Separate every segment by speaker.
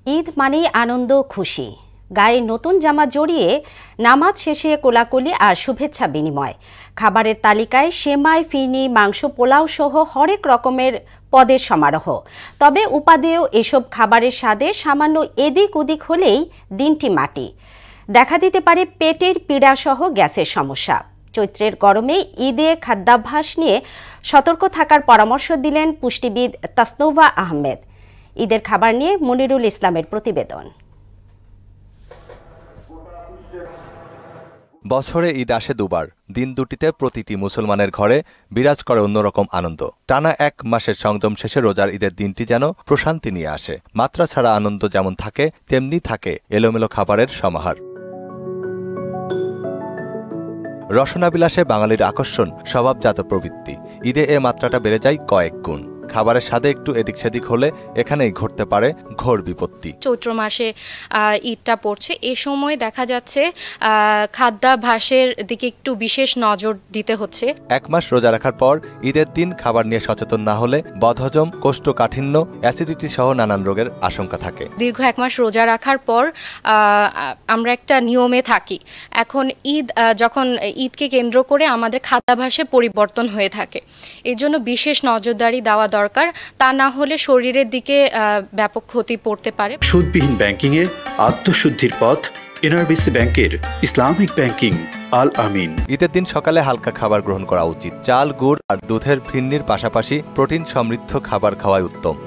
Speaker 1: ঈদ মানেই আনন্দ খুশি, গায়ে নতুন জামা জড়িয়ে নামাজ শেষে কোলাকুলি আর শুভেচ্ছা বিনিময়। খাবারের তালিকায় সেমাই, ফিরনি, মাংস, পোলাও সহ হরেক রকমের পদের সমারোহ। তবে উপাদেয় এসব খাবারের স্বাদে সামান্য এদিক ওদিক হলেই দিনটি মাটি। দেখা দিতে পারে পেটের পীড়া সহ গ্যাসের সমস্যা। চৈত্রের গরমে ঈদে খাদ্যাভ্যাস নিয়ে সতর্ক থাকার পরামর্শ দিলেন পুষ্টিবিদ তাসনৌভা আহমেদ। ঈদের খাবার নিয়ে মনিরুল ইসলামের প্রতিবেদন।
Speaker 2: বছরে ঈদ আসে দুবার। দিন দুটিতে প্রতিটি মুসলমানের ঘরে বিরাজ করে অন্যরকম আনন্দ। টানা এক মাসের সংযম শেষে রোজার ঈদের দিনটি যেন প্রশান্তি নিয়ে আসে। মাত্রা ছাড়া আনন্দ যেমন থাকে, তেমনি থাকে এলোমেলো খাবারের সমাহার। রসনাবিলাসে বাঙালির আকর্ষণ স্বভাবজাত প্রবৃত্তি। ঈদে এ মাত্রাটা বেড়ে যায় কয়েক গুণ। খাবারের স্বাদে একটু এদিক সেদিক হলে এখানেই ঘটতে পারে ঘোর বিপত্তি।
Speaker 3: চৈত্র মাসে ঈদটা পড়ছে, এ সময় দেখা যাচ্ছে খাদ্যাভ্যাসের দিকে একটু বিশেষ নজর দিতে হচ্ছে।
Speaker 2: এক মাস রোজা রাখার পর ঈদের দিন খাবার নিয়ে সচেতন না হলে বদহজম, কোষ্ঠকাঠিন্য, অ্যাসিডিটি সহ নানান রোগের আশঙ্কা থাকে।
Speaker 3: দীর্ঘ এক মাস রোজা রাখার পর আমরা একটা নিয়মে থাকি। এখন যখন ঈদকে কেন্দ্র করে আমাদের খাদ্যাভ্যাসে পরিবর্তন হয়ে থাকে। এর জন্য বিশেষ নজরদারি দেওয়া দরকার, তা না হলে শরীরের দিকে ব্যাপক ক্ষতি পড়তে পারে।
Speaker 4: সুদবিহীন ব্যাংকিংয়ে আত্মশুদ্ধির পথ এনআরবিসি ব্যাংকের ইসলামিক ব্যাংকিং আল আমিন।
Speaker 2: ঈদের দিন সকালে হালকা খাবার গ্রহণ করা উচিত। চাল, গুড় আর দুধের ফিরনির পাশাপাশি প্রোটিন সমৃদ্ধ খাবার খাওয়াই উত্তম।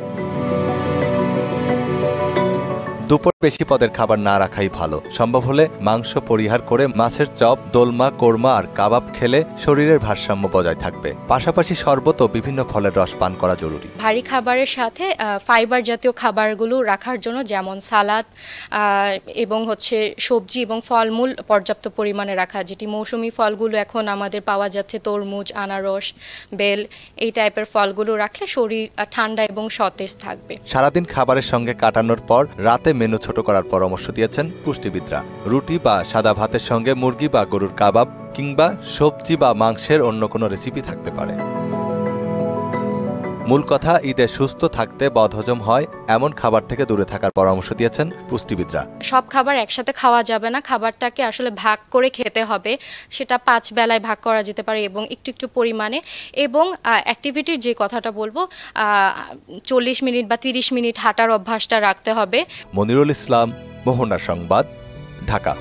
Speaker 2: দুপুর বেশি পদের খাবার না রাখাই ভালো। সম্ভব হলে মাংস পরিহার করে মাছের চপ, দোলমা, কোরমা আর কাবাব খেলে শরীরের ভারসাম্য বজায় থাকবে। পাশাপাশি শরবত ও বিভিন্ন ফলের রস পান করা জরুরি।
Speaker 3: ভারী খাবারের সাথে ফাইবার জাতীয় খাবারগুলো রাখার জন্য, যেমন সালাদ এবং সবজি এবং ফলমূল পর্যাপ্ত পরিমাণে রাখা, যেটি মৌসুমি ফলগুলো এখন আমাদের পাওয়া যাচ্ছে, তরমুজ, আনারস, বেল, এই টাইপের ফলগুলো রাখলে শরীর ঠান্ডা এবং সতেজ থাকবে।
Speaker 2: সারাদিন খাবারের সঙ্গে কাটানোর পর রাতে মেনু ছোট করার পরামর্শ দিয়েছেন পুষ্টিবিদরা। রুটি বা সাদা ভাতের সঙ্গে মুরগি বা গরুর কাবাব কিংবা সবজি বা মাংসের অন্য কোনো রেসিপি থাকতে পারে। মূল কথা, ঈদে সুস্থ থাকতে বদহজম হয় এমন খাবার থেকে দূরে থাকার পরামর্শ দিয়েছেন পুষ্টিবিদরা।
Speaker 3: সব খাবার একসাথে খাওয়া যাবে না, খাবারটাকে আসলে ভাগ করে খেতে হবে। সেটা 5 বেলায় ভাগ করা যেতে পারে এবং একটু একটু পরিমাণে। এবং অ্যাক্টিভিটির যে কথাটা বলবো, 40 মিনিট বা 30 মিনিট হাঁটার অভ্যাসটা রাখতে হবে।
Speaker 2: মনিরুল ইসলাম, মোহনা সংবাদ, ঢাকা।